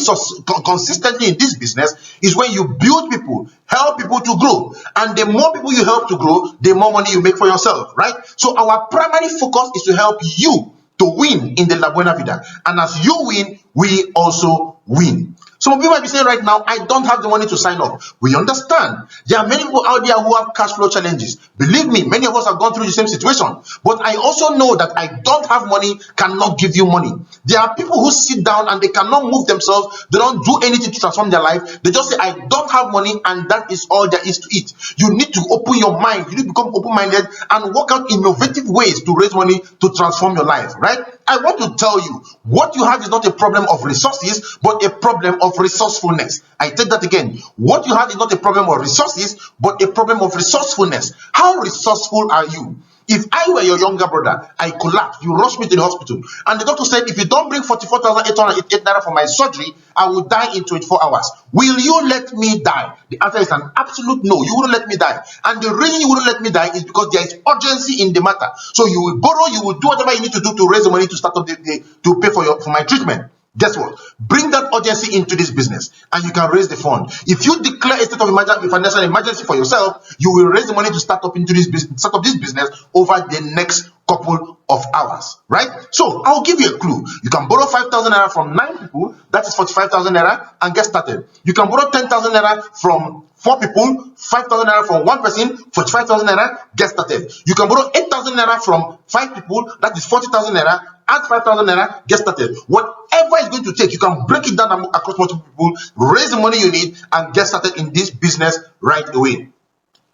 consistently in this business is when you build people, help people to grow. And the more people you help to grow, the more money you make for yourself, right? So our primary focus is to help you to win in the La Buena Vida. And as you win, we also win. Some of you might be saying right now, I don't have the money to sign up. We understand. There are many people out there who have cash flow challenges. Believe me, many of us have gone through the same situation. But I also know that I don't have money, cannot give you money. There are people who sit down and they cannot move themselves. They don't do anything to transform their life. They just say, I don't have money, and that is all there is to it. You need to open your mind. You need to become open-minded and work out innovative ways to raise money to transform your life, right? I want to tell you, what you have is not a problem of resources, but a problem of resourcefulness. I take that again. What you have is not a problem of resources, but a problem of resourcefulness. How resourceful are you? If I were your younger brother, I collapsed, you rushed me to the hospital, and the doctor said, if you don't bring 44,888 naira for my surgery, I will die in 24 hours. Will you let me die? The answer is an absolute no. You wouldn't let me die. And the reason you wouldn't let me die is because there is urgency in the matter. So you will borrow, you will do whatever you need to do to raise the money to start up to pay for my treatment. Guess what? Bring that urgency into this business and you can raise the fund. If you declare a state of financial emergency for yourself, you will raise the money to start up this business over the next couple of hours, right? So I'll give you a clue. You can borrow 5,000 naira from 9 people, that is 45,000 naira, and get started. You can borrow 10,000 naira from 4 people, 5,000 naira from 1 person, 45,000 naira, get started. You can borrow 8,000 naira from 5 people, that is 40,000 naira, add 5,000 naira, get started. Whatever it's going to take, you can break it down across multiple people, raise the money you need, and get started in this business right away.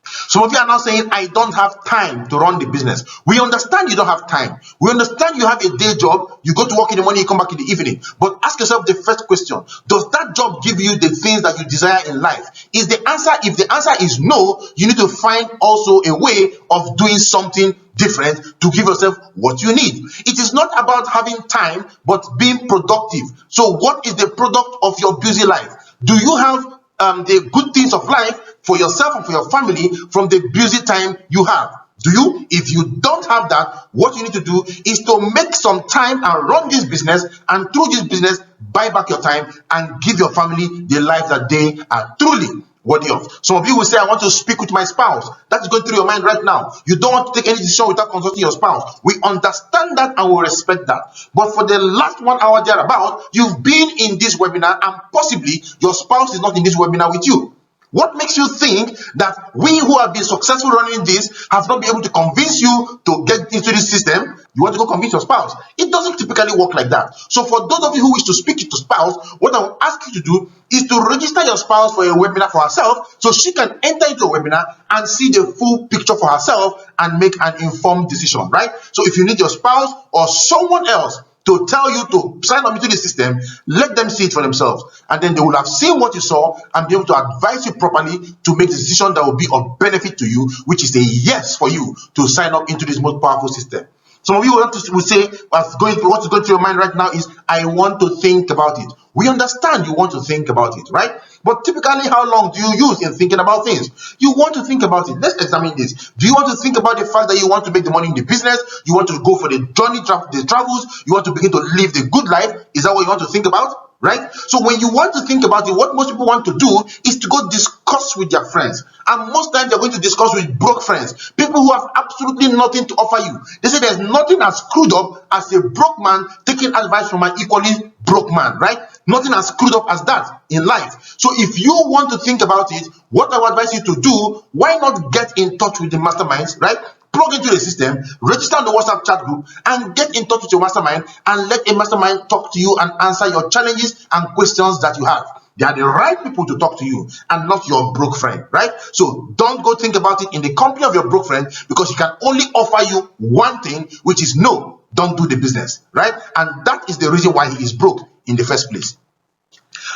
Some of you are now saying, I don't have time to run the business. We understand you don't have time. We understand you have a day job. You go to work in the morning, you come back in the evening. But ask yourself the first question. Does that job give you the things that you desire in life? If the answer is no, you need to find also a way of doing something different to give yourself what you need. It is not about having time, but being productive. So what is the product of your busy life? Do you have the good things of life for yourself and for your family from the busy time you have? Do you? If you don't have that, what you need to do is to make some time and run this business, and through this business, buy back your time and give your family the life that they are truly worthy of. Some of you will say, I want to speak with my spouse. That is going through your mind right now. You don't want to take any decision without consulting your spouse. We understand that and we respect that. But for the last 1 hour thereabout, you've been in this webinar and possibly your spouse is not in this webinar with you. What makes you think that we who have been successful running this have not been able to convince you to get into this system? You want to go convince your spouse. It doesn't typically work like that. So for those of you who wish to speak to spouse, what I will ask you to do is to register your spouse for a webinar for herself, so she can enter into a webinar and see the full picture for herself and make an informed decision, right? So if you need your spouse or someone else to tell you to sign up into the system, let them see it for themselves, and then they will have seen what you saw and be able to advise you properly to make the decision that will be of benefit to you, which is a yes for you to sign up into this most powerful system. Some of you will say, what's going through your mind right now is, I want to think about it. We understand you want to think about it, right? But typically, how long do you use in thinking about things? You want to think about it. Let's examine this. Do you want to think about the fact that you want to make the money in the business? You want to go for the journey, the travels? You want to begin to live the good life? Is that what you want to think about? Right? So when you want to think about it, what most people want to do is to go discuss with their friends. And most times they're going to discuss with broke friends, people who have absolutely nothing to offer you. They say there's nothing as screwed up as a broke man taking advice from an equally broke man, right? Nothing as screwed up as that in life. So if you want to think about it, what I would advise you to do, why not get in touch with the masterminds, right? Plug into the system, register on the WhatsApp chat group, and get in touch with your mastermind and let a mastermind talk to you and answer your challenges and questions that you have. They are the right people to talk to you and not your broke friend, right? So don't go think about it in the company of your broke friend, because he can only offer you one thing, which is no, don't do the business, right? And that is the reason why he is broke in the first place.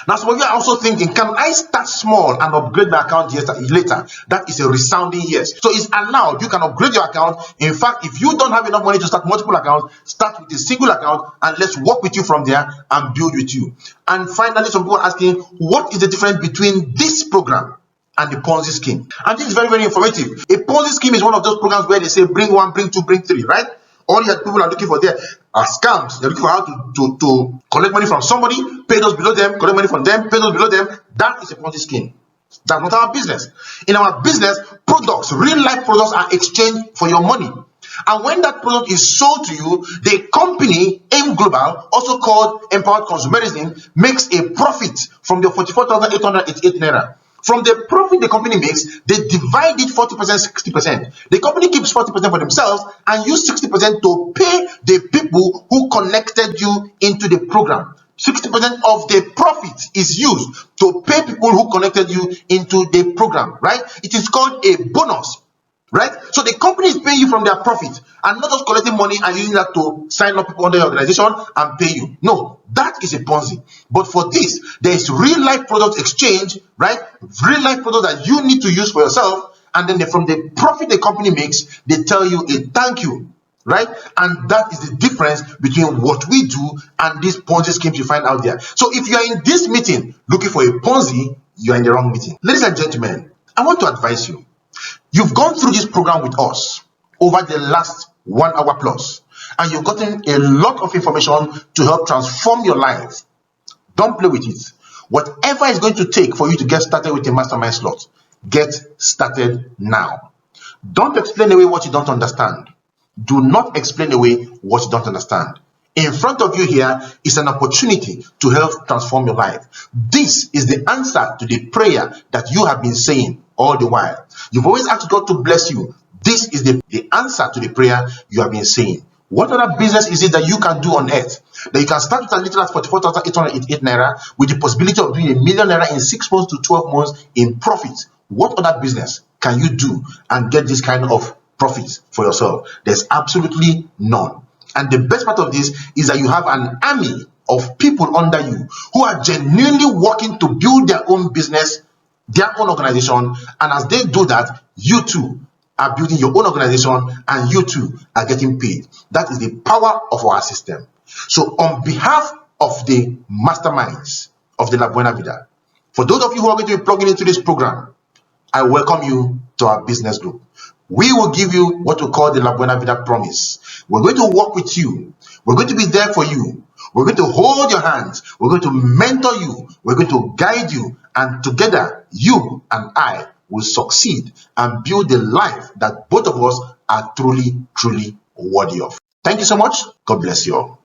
Now, some of you are also thinking, can I start small and upgrade my account later? That is a resounding yes. So it's allowed. You can upgrade your account. In fact, if you don't have enough money to start multiple accounts, start with a single account and let's work with you from there and build with you. And finally, some people are asking, what is the difference between this program and the Ponzi scheme? And this is very, very informative. A Ponzi scheme is one of those programs where they say bring one, bring two, bring three, right? All your people are looking for there are scams. They're looking for how to collect money from somebody, pay those below them, collect money from them, pay those below them. That is a Ponzi scheme. That's not our business. In our business, products, real life products are exchanged for your money. And when that product is sold to you, the company, AIM Global, also called Empowered Consumerism, makes a profit from the 44,888 naira. From the profit the company makes, they divide it 40%, 60%. The company keeps 40% for themselves and use 60% to pay the people who connected you into the program. 60% of the profit is used to pay people who connected you into the program, right? It is called a bonus, right? So the company is paying you from their profit and not just collecting money and using that to sign up people under your organization and pay you. No, that is a Ponzi. But for this, there is real life product exchange, right? Real life product that you need to use for yourself, and then from the profit the company makes, they tell you a thank you, right? And that is the difference between what we do and these Ponzi schemes you find out there. So if you are in this meeting looking for a Ponzi, you are in the wrong meeting. Ladies and gentlemen, I want to advise you. You've gone through this program with us over the last 1 hour plus, and you've gotten a lot of information to help transform your life. Don't play with it. Whatever it's going to take for you to get started with a mastermind slot, get started now. Don't explain away what you don't understand. Do not explain away what you don't understand. In front of you here is an opportunity to help transform your life. This is the answer to the prayer that you have been saying all the while. You've always asked God to bless you. This is the answer to the prayer you have been saying. What other business is it that you can do on earth? That you can start with as little as 44,888 naira with the possibility of doing 1 million naira in 6 months to 12 months in profit. What other business can you do and get this kind of profits for yourself? There's absolutely none. And the best part of this is that you have an army of people under you who are genuinely working to build their own business, their own organization, and as they do that, you too are building your own organization and you too are getting paid. That is the power of our system. So on behalf of the masterminds of the Buena Vida, for those of you who are going to be plugging into this program, I welcome you to our business group. We will give you what we call the Buena Vida promise. We're going to work with you. We're going to be there for you. We're going to hold your hands. We're going to mentor you. We're going to guide you. And together, you and I will succeed and build the life that both of us are truly, truly worthy of. Thank you so much. God bless you all.